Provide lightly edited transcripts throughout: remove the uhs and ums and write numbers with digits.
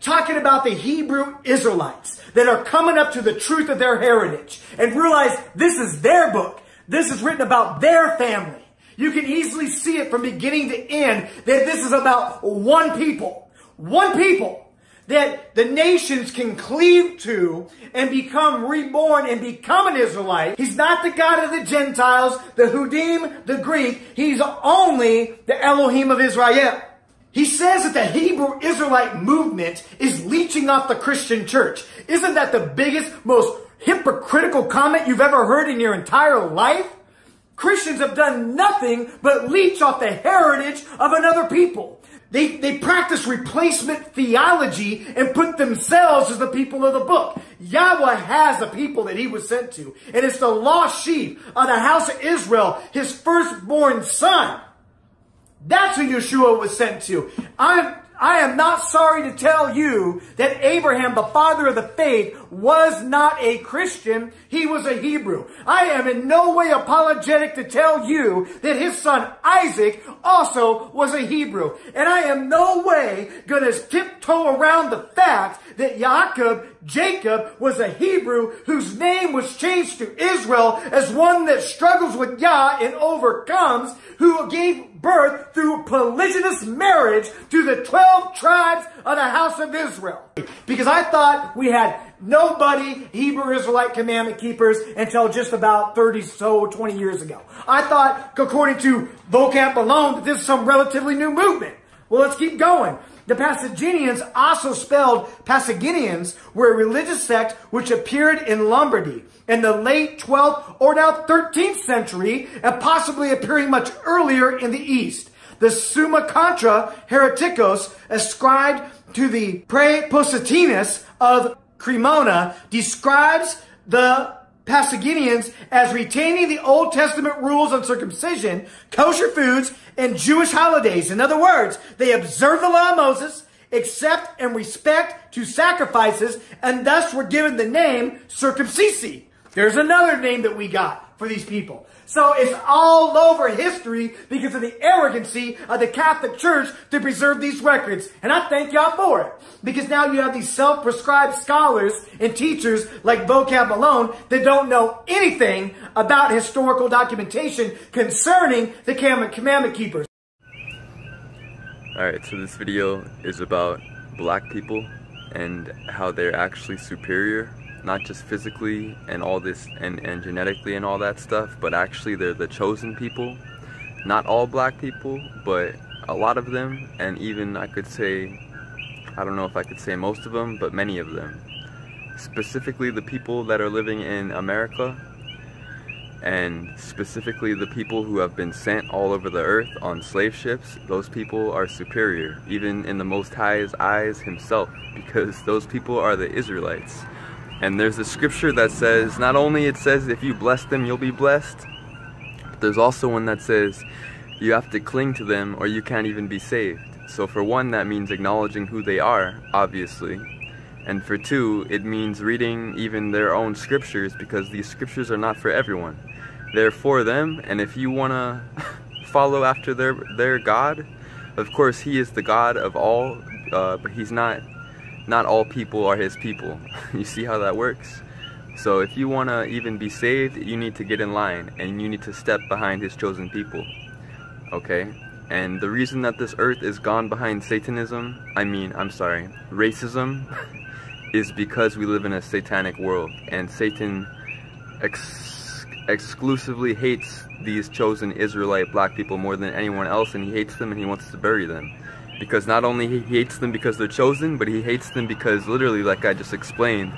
talking about the Hebrew Israelites that are coming up to the truth of their heritage and realize this is their book. This is written about their family. You can easily see it from beginning to end that this is about one people that the nations can cleave to and become reborn and become an Israelite. He's not the God of the Gentiles, the Hudim, the Greek. He's only the Elohim of Israel. He says that the Hebrew Israelite movement is leeching off the Christian church. Isn't that the biggest, most hypocritical comment you've ever heard in your entire life? Christians have done nothing but leech off the heritage of another people. They practice replacement theology and put themselves as the people of the book. Yahweh has a people that he was sent to. And it's the lost sheep of the house of Israel, his firstborn son. That's who Yeshua was sent to. I am not sorry to tell you that Abraham, the father of the faith, was not a Christian. He was a Hebrew. I am in no way apologetic to tell you that his son Isaac also was a Hebrew. And I am no way going to tiptoe around the fact that Jacob was a Hebrew whose name was changed to Israel as one that struggles with Yah and overcomes, who gave birth through polygynous marriage to the 12 tribes of the house of Israel. Because I thought we had nobody Hebrew Israelite commandment keepers until just about 20 years ago. I thought, according to vocab alone, that this is some relatively new movement. Well, let's keep going. The Pasaginians, also spelled Pasaginians, were a religious sect which appeared in Lombardy in the late 12th or now 13th century, and possibly appearing much earlier in the East. The Summa Contra Hereticos, ascribed to the Praepositinus of Cremona, describes the Pasaginians as retaining the Old Testament rules on circumcision, kosher foods, and Jewish holidays. In other words, they observe the law of Moses, accept and respect to sacrifices, and thus were given the name circumcisi. There's another name that we got for these people. So it's all over history because of the arrogancy of the Catholic Church to preserve these records. And I thank y'all for it. Because now you have these self-prescribed scholars and teachers like Vocab Malone that don't know anything about historical documentation concerning the commandment keepers. Alright, so this video is about black people and how they're actually superior. Not just physically and all this and genetically and all that stuff, but actually they're the chosen people. Not all black people, but a lot of them, and even I could say, I don't know if I could say most of them, but many of them. Specifically the people that are living in America, and specifically the people who have been sent all over the earth on slave ships. Those people are superior, even in the Most High's eyes himself, because those people are the Israelites. And there's a scripture that says, not only it says if you bless them you'll be blessed, but there's also one that says you have to cling to them or you can't even be saved. So for one, that means acknowledging who they are, obviously. And for two, it means reading even their own scriptures, because these scriptures are not for everyone. They're for them, and if you want to follow after their God, of course he is the God of all, but he's not all people are his people. You see how that works? So if you want to even be saved, you need to get in line and you need to step behind his chosen people. Okay? And the reason that this earth is gone behind racism, is because we live in a satanic world, and Satan exclusively hates these chosen Israelite black people more than anyone else, and he hates them and he wants to bury them. Because not only he hates them because they're chosen, but he hates them because literally, like I just explained,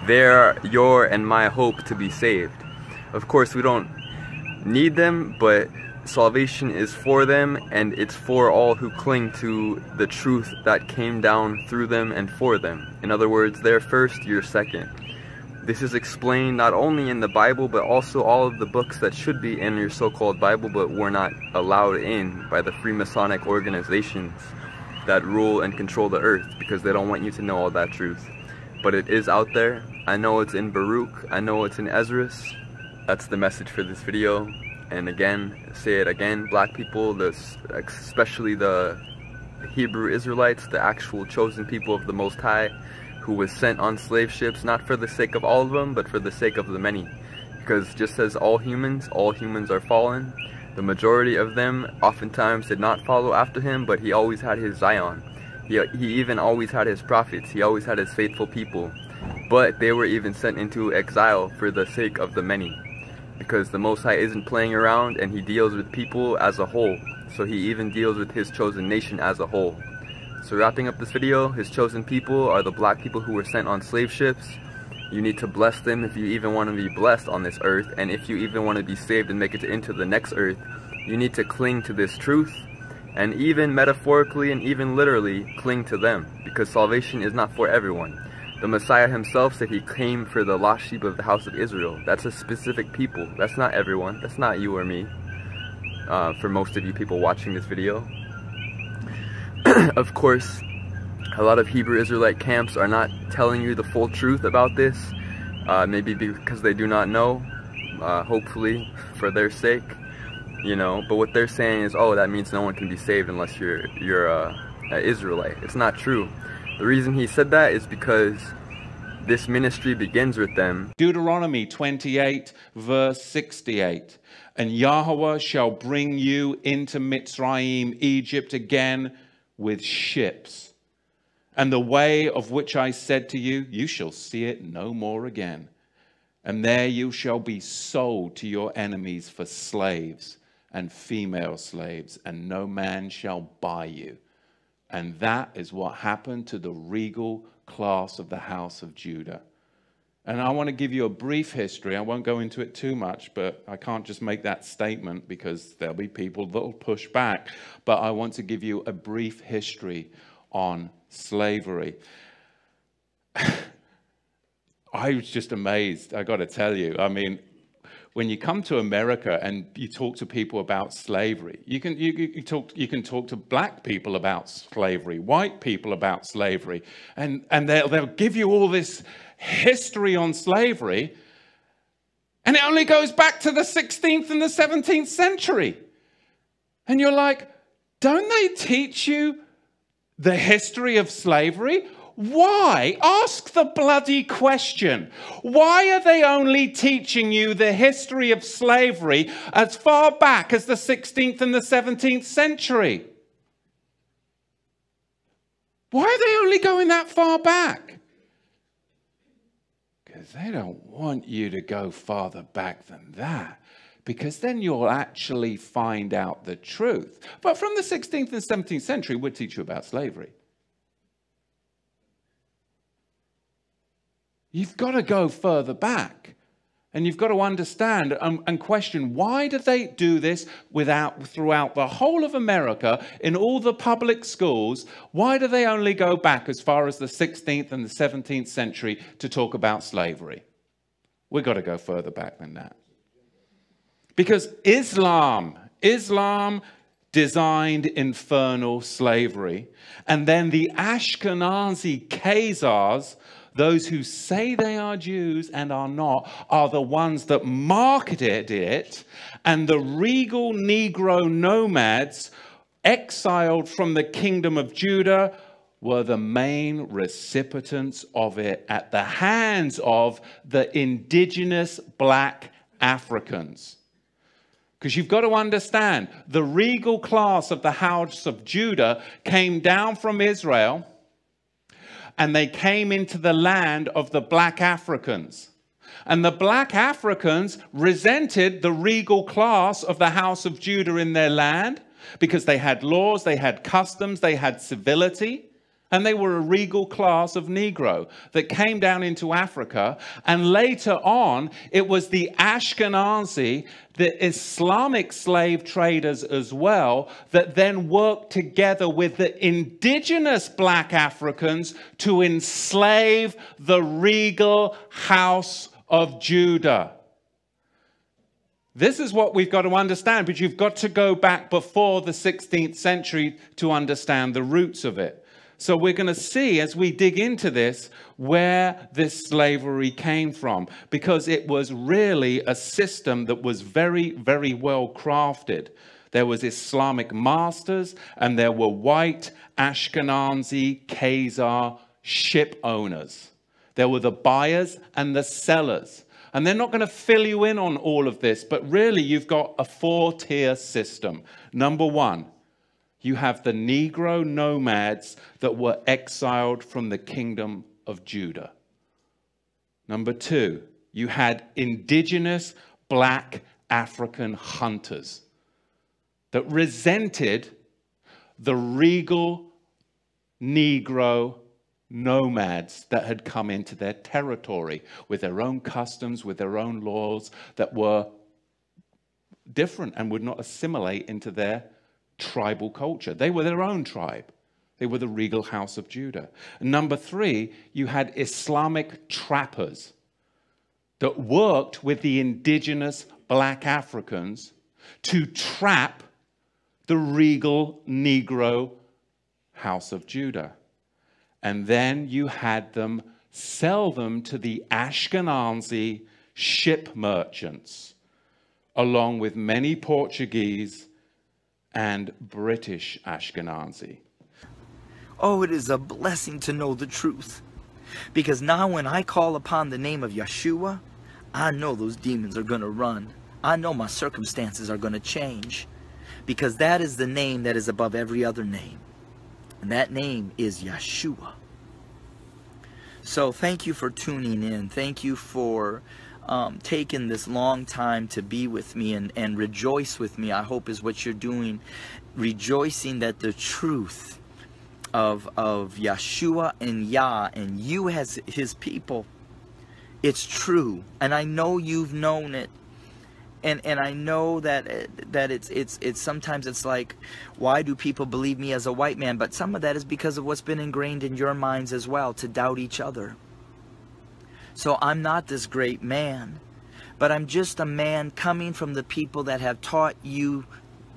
they're your and my hope to be saved. Of course, we don't need them, but salvation is for them, and it's for all who cling to the truth that came down through them and for them. In other words, they're first, you're second. This is explained not only in the Bible, but also all of the books that should be in your so-called Bible, but were not allowed in by the Freemasonic organizations that rule and control the earth, because they don't want you to know all that truth. But it is out there. I know it's in Baruch. I know it's in Esdras. That's the message for this video. And again, say it again, black people, especially the Hebrew Israelites, the actual chosen people of the Most High, who was sent on slave ships, not for the sake of all of them, but for the sake of the many. Because just as all humans are fallen, the majority of them oftentimes did not follow after him, but he always had his Zion. He even always had his prophets. He always had his faithful people. But they were even sent into exile for the sake of the many. Because the Most High isn't playing around, and he deals with people as a whole. So he even deals with his chosen nation as a whole. So wrapping up this video, his chosen people are the black people who were sent on slave ships. You need to bless them if you even want to be blessed on this earth. And if you even want to be saved and make it into the next earth, you need to cling to this truth. And even metaphorically and even literally cling to them. Because salvation is not for everyone. The Messiah himself said he came for the lost sheep of the house of Israel. That's a specific people. That's not everyone. That's not you or me. For most of you people watching this video. Of course, a lot of Hebrew Israelite camps are not telling you the full truth about this. Maybe because they do not know. Hopefully for their sake. You know, but what they're saying is, oh, that means no one can be saved unless you're an Israelite. It's not true. The reason he said that is because this ministry begins with them. Deuteronomy 28 verse 68. And Yahweh shall bring you into Mitzrayim, Egypt again with ships. And the way of which I said to you, you shall see it no more again. And there you shall be sold to your enemies for slaves and female slaves, and no man shall buy you. And that is what happened to the regal class of the house of Judah. And I want to give you a brief history. I won't go into it too much, but I can't just make that statement because there'll be people that will push back. But I want to give you a brief history on slavery. I was just amazed, I got to tell you. I mean, when you come to America and you talk to people about slavery, you can talk to black people about slavery, white people about slavery, and they'll give you all this history on slavery, and it only goes back to the 16th and the 17th century. And you're like, don't they teach you the history of slavery? Why? Ask the bloody question. Why are they only teaching you the history of slavery as far back as the 16th and the 17th century? Why are they only going that far back? Because they don't want you to go farther back than that. Because then you'll actually find out the truth. But from the 16th and 17th century, we'll teach you about slavery. You've got to go further back. And you've got to understand and question, why do they do this throughout the whole of America, in all the public schools? Why do they only go back as far as the 16th and the 17th century to talk about slavery? We've got to go further back than that. Because Islam designed infernal slavery. And then the Ashkenazi Khazars, those who say they are Jews and are not, are the ones that marketed it. And the regal Negro nomads exiled from the kingdom of Judah were the main recipients of it at the hands of the indigenous black Africans. Because you've got to understand, the regal class of the house of Judah came down from Israel, and they came into the land of the black Africans. And the black Africans resented the regal class of the house of Judah in their land because they had laws, they had customs, they had civility. And they were a regal class of Negro that came down into Africa. And later on, it was the Ashkenazi, the Islamic slave traders as well, that then worked together with the indigenous black Africans to enslave the regal house of Judah. This is what we've got to understand, but you've got to go back before the 16th century to understand the roots of it. So we're going to see, as we dig into this, where this slavery came from, because it was really a system that was very, very well crafted. There was Islamic masters, and there were white Ashkenazi Khazar ship owners. There were the buyers and the sellers. And they're not going to fill you in on all of this, but really you've got a 4-tier system. Number one, you have the Negro nomads that were exiled from the kingdom of Judah. Number two, you had indigenous black African hunters that resented the regal Negro nomads that had come into their territory with their own customs, with their own laws that were different and would not assimilate into their tribal culture. They were their own tribe. They were the regal house of Judah. And number three, you had Islamic trappers that worked with the indigenous black Africans to trap the regal Negro house of Judah. And then you had them sell them to the Ashkenazi ship merchants, along with many Portuguese and British Ashkenazi. Oh, it is a blessing to know the truth. Because now when I call upon the name of Yeshua, I know those demons are going to run. I know my circumstances are going to change. Because that is the name that is above every other name. And that name is Yeshua. So thank you for tuning in. Thank you for taking this long time to be with me and rejoice with me, I hope is what you're doing. Rejoicing that the truth of Yeshua and Yah and you as his people, it's true. And I know you've known it. And I know that it's sometimes it's like, why do people believe me as a white man? But some of that is because of what's been ingrained in your minds as well, to doubt each other. So I'm not this great man, but I'm just a man coming from the people that have taught you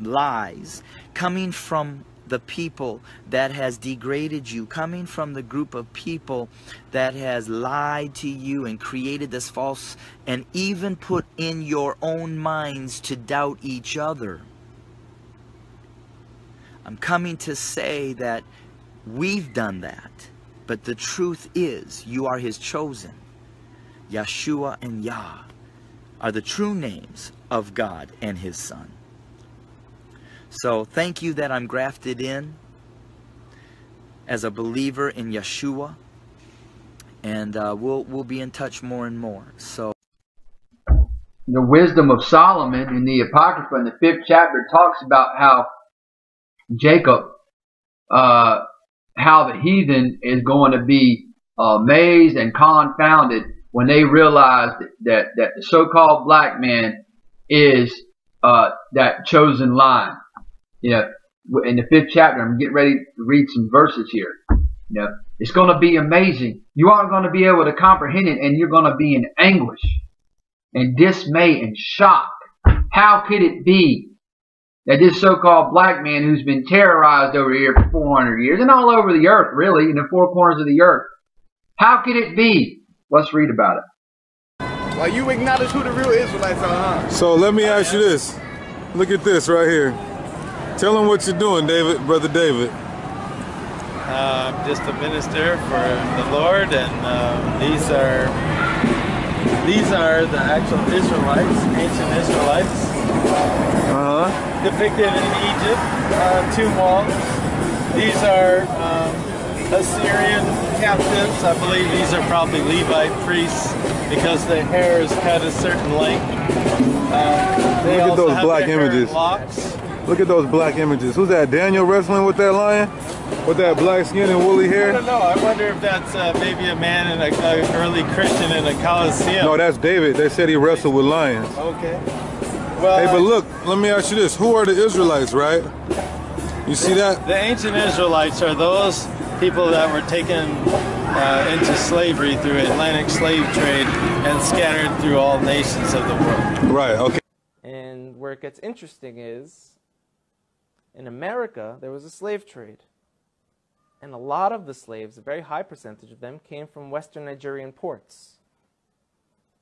lies, coming from the people that has degraded you, coming from the group of people that has lied to you and created this false and even put in your own minds to doubt each other. I'm coming to say that we've done that, but the truth is you are his chosen. Yeshua and Yah are the true names of God and his Son. So thank you that I'm grafted in as a believer in Yeshua, and we'll be in touch more and more. So the wisdom of Solomon in the Apocrypha in the 5th chapter talks about how Jacob, how the heathen is going to be amazed and confounded when they realize that the so-called black man is that chosen line. You know, in the 5th chapter, I'm getting ready to read some verses here. You know, it's going to be amazing. You aren't going to be able to comprehend it, and you're going to be in anguish and dismay and shock. How could it be that this so-called black man who's been terrorized over here for 400 years and all over the earth, really, in the 4 corners of the earth, how could it be? Let's read about it. Well, you acknowledge who the real Israelites are, huh? So let me ask you this. Look at this right here. Tell them what you're doing, David, Brother David. I'm just a minister for the Lord, and these are the actual Israelites, ancient Israelites, depicted in Egypt, tomb walls. These are Assyrian captives. I believe these are probably Levite priests because their hair is cut a certain length. They Look at those have black their hair images. in locks. Look at those black images. Who's that? Daniel wrestling with that lion? With that black skin and woolly I hair? don't know. I wonder if that's maybe a man in an early Christian in a Colosseum. No, that's David. They said he wrestled with lions. Okay. Well, Hey, but look, let me ask you this. Who are the Israelites, right? You see that? The ancient Israelites are those people that were taken into slavery through Atlantic slave trade and scattered through all nations of the world. Right, okay. And where it gets interesting is, in America, there was a slave trade. And a lot of the slaves, a very high percentage of them, came from Western Nigerian ports.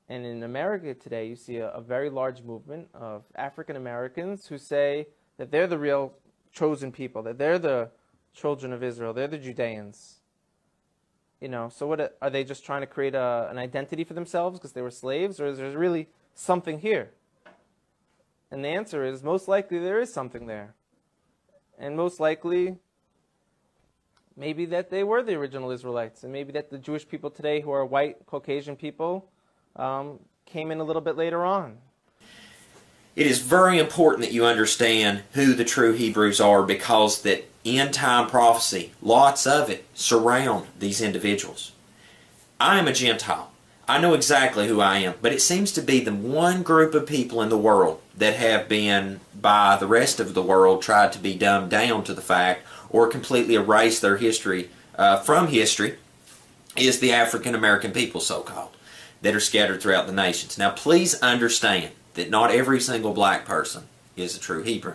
And in America today, you see a very large movement of African Americans who say that they're the real chosen people, that they're the children of Israel, they're the Judeans. You know, so what are they just trying to create an identity for themselves because they were slaves, or is there really something here? And the answer is, most likely there is something there. And most likely, maybe that they were the original Israelites, and maybe that the Jewish people today who are white, Caucasian people came in a little bit later on. It is very important that you understand who the true Hebrews are, because that end-time prophecy, lots of it, surround these individuals. I am a Gentile. I know exactly who I am, but it seems to be the one group of people in the world that have been, by the rest of the world, tried to be dumbed down to the fact or completely erase their history from history, is the African American people, so-called, that are scattered throughout the nations. Now, please understand that not every single black person is a true Hebrew,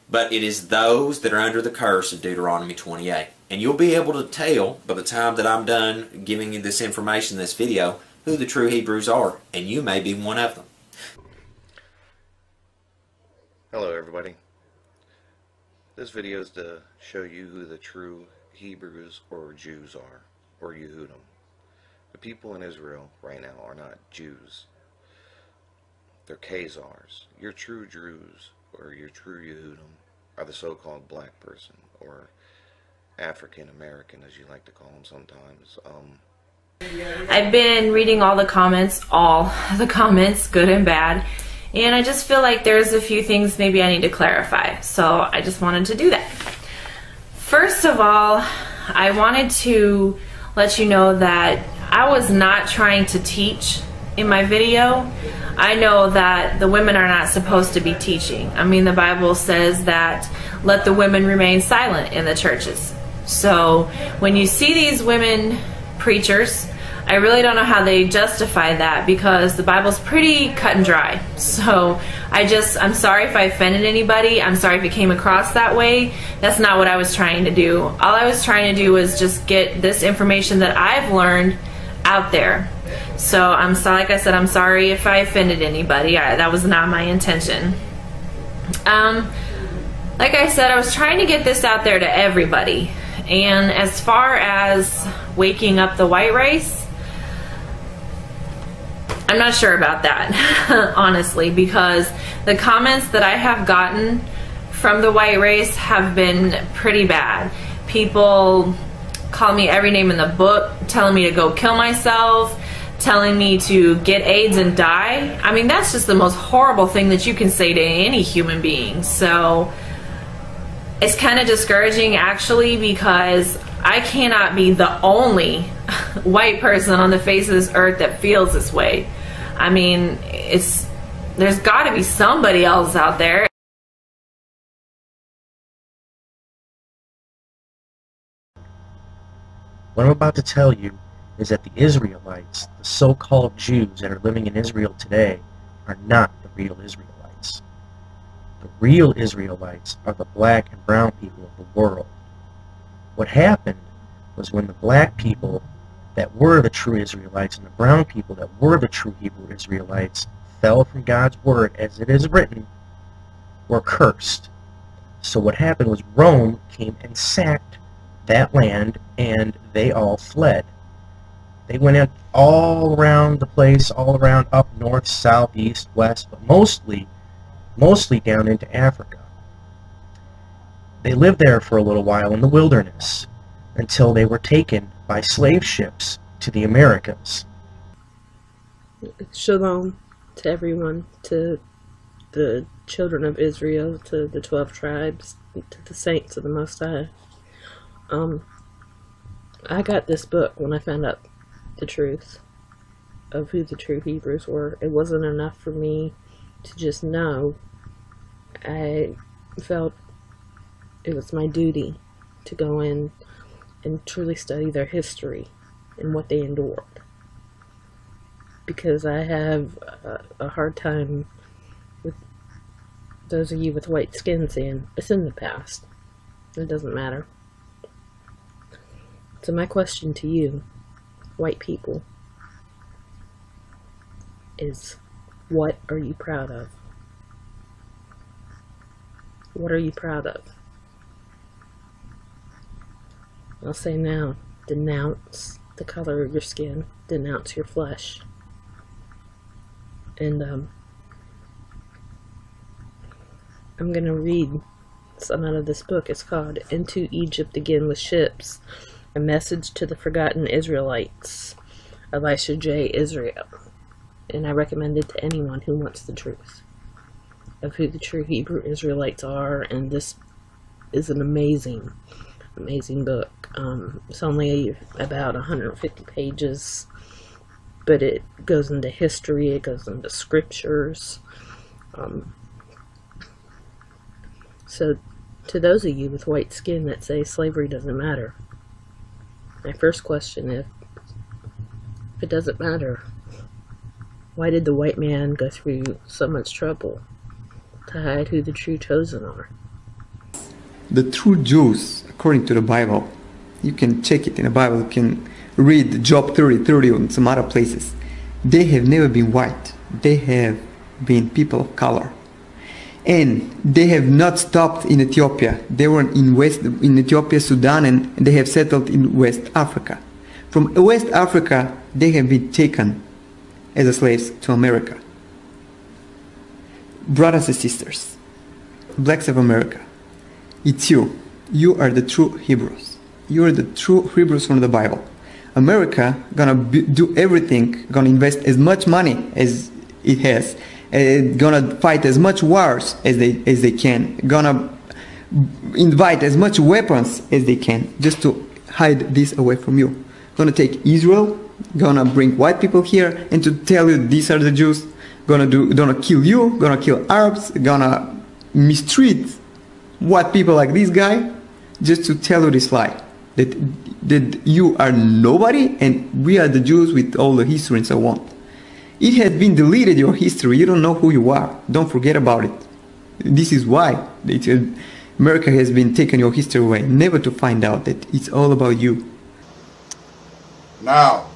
but it is those that are under the curse of Deuteronomy 28. And you'll be able to tell by the time that I'm done giving you this information in this video who the true Hebrews are, and you may be one of them. Hello everybody. This video is to show you who the true Hebrews or Jews are, or Yehudim. The people in Israel right now are not Jews. They're Khazars. Your true Jews or your true Yehudim are the so-called black person, or African American as you like to call them sometimes. I've been reading all the comments, good and bad, and I just feel like there's a few things maybe I need to clarify, so I just wanted to do that. First of all, I wanted to let you know that I was not trying to teach in my video. I know that the women are not supposed to be teaching. I mean, the Bible says that let the women remain silent in the churches. So when you see these women preachers, I really don't know how they justify that, because the Bible's pretty cut and dry. So I'm sorry if I offended anybody. I'm sorry if it came across that way. That's not what I was trying to do. All I was trying to do was just get this information that I've learned out there. So like I said, I'm sorry if I offended anybody. That was not my intention. Like I said, I was trying to get this out there to everybody. And as far as waking up the white race, I'm not sure about that, honestly, because the comments that I have gotten from the white race have been pretty bad. People call me every name in the book, telling me to go kill myself, telling me to get AIDS and die. I mean, that's just the most horrible thing that you can say to any human being. So it's kind of discouraging, actually, because I cannot be the only white person on the face of this earth that feels this way. I mean, there's got to be somebody else out there. What I'm about to tell you is that the Israelites, the so-called Jews that are living in Israel today, are not the real Israelites. The real Israelites are the black and brown people of the world. What happened was when the black people that were the true Israelites and the brown people that were the true Hebrew Israelites fell from God's word, as it is written, were cursed. So what happened was Rome came and sacked that land, and they all fled. They went in all around the place, all around up north, south, east, west, but mostly down into Africa. They lived there for a little while in the wilderness until they were taken by slave ships to the Americas. Shalom to everyone, to the children of Israel, to the 12 tribes, to the saints of the Most High. I got this book when I found out the truth of who the true Hebrews were. It wasn't enough for me to just know. I felt it was my duty to go in and truly study their history and what they endured, because I have a hard time with those of you with white skin saying it's in the past. It doesn't matter. So my question to you, white people, is what are you proud of? What are you proud of? I'll say now, denounce the color of your skin, denounce your flesh. And I'm going to read some out of this book. It's called Into Egypt Again with Ships, A Message to the Forgotten Israelites, Elisha J. Israel. And I recommend it to anyone who wants the truth of who the true Hebrew Israelites are. And this is an amazing, amazing book. It's only about 150 pages, but it goes into history, it goes into scriptures. So to those of you with white skin that say slavery doesn't matter, my first question is, if it doesn't matter, why did the white man go through so much trouble to hide who the true chosen are? The true Jews, according to the Bible, you can check it in the Bible, you can read Job 30:30 and some other places. They have never been white. They have been people of color. And they have not stopped in Ethiopia. They were in Ethiopia, Sudan, and they have settled in West Africa. From West Africa, they have been taken as slaves to America. Brothers and sisters, blacks of America, it's you. You are the true Hebrews. You are the true Hebrews from the Bible. America gonna do everything, gonna invest as much money as it has, gonna fight as much wars as they can, gonna invite as much weapons as they can just to hide this away from you. Gonna take Israel, gonna bring white people here and to tell you these are the Jews, gonna kill you, gonna kill Arabs, gonna mistreat white people like this guy just to tell you this lie. That you are nobody and we are the Jews with all the history and so on. It has been deleted, your history. You don't know who you are. Don't forget about it. This is why America has been taking your history away, never to find out that it's all about you. Now,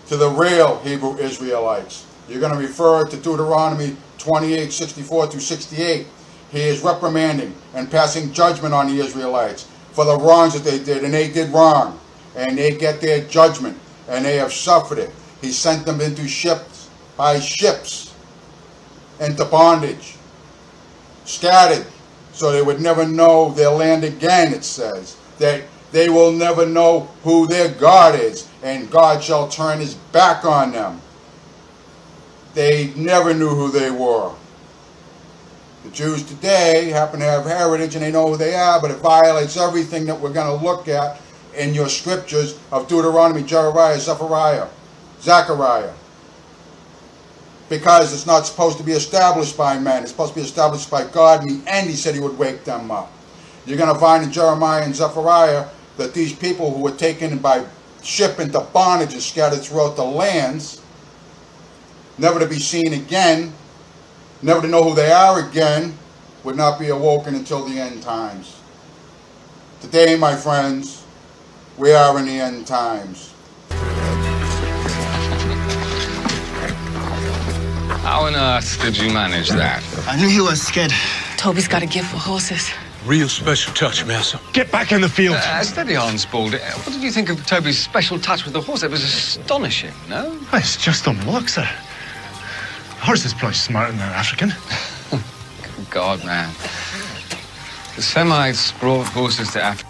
to the real Hebrew Israelites, you're going to refer to Deuteronomy 28:64-68. He is reprimanding and passing judgment on the Israelites for the wrongs that they did, and they did wrong, and they get their judgment, and they have suffered it. He sent them into ships, by ships, into bondage, scattered, so they would never know their land again, it says. That they will never know who their God is, and God shall turn his back on them. They never knew who they were. The Jews today happen to have heritage and they know who they are, but it violates everything that we're going to look at in your scriptures of Deuteronomy, Jeremiah, Zechariah. Because it's not supposed to be established by men. It's supposed to be established by God, and in the end he said he would wake them up. You're going to find in Jeremiah and Zechariah that these people who were taken by ship into bondage and scattered throughout the lands, never to be seen again, never to know who they are again, would not be awoken until the end times. Today, my friends, we are in the end times. How on earth did you manage that? I knew you were scared. Toby's got a gift for horses. Real special touch, Master. Get back in the field. Steady on, Spaulding. What did you think of Toby's special touch with the horse? It was astonishing, no? It's just on luck, sir. Horses probably smarter than an African. Good God, man. The Semites brought horses to Africa.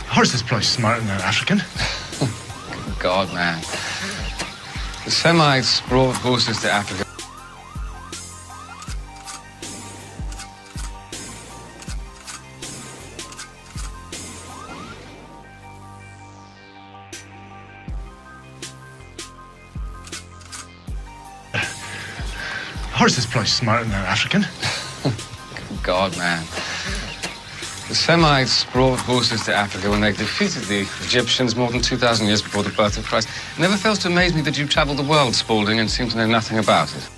Horses probably smarter than an African. Good God, man. The Semites brought horses to Africa. Horses probably smarter than an African. Good God, man. The Semites brought horses to Africa when they defeated the Egyptians more than 2,000 years before the birth of Christ. It never fails to amaze me that you traveled the world, Spaulding, and seem to know nothing about it.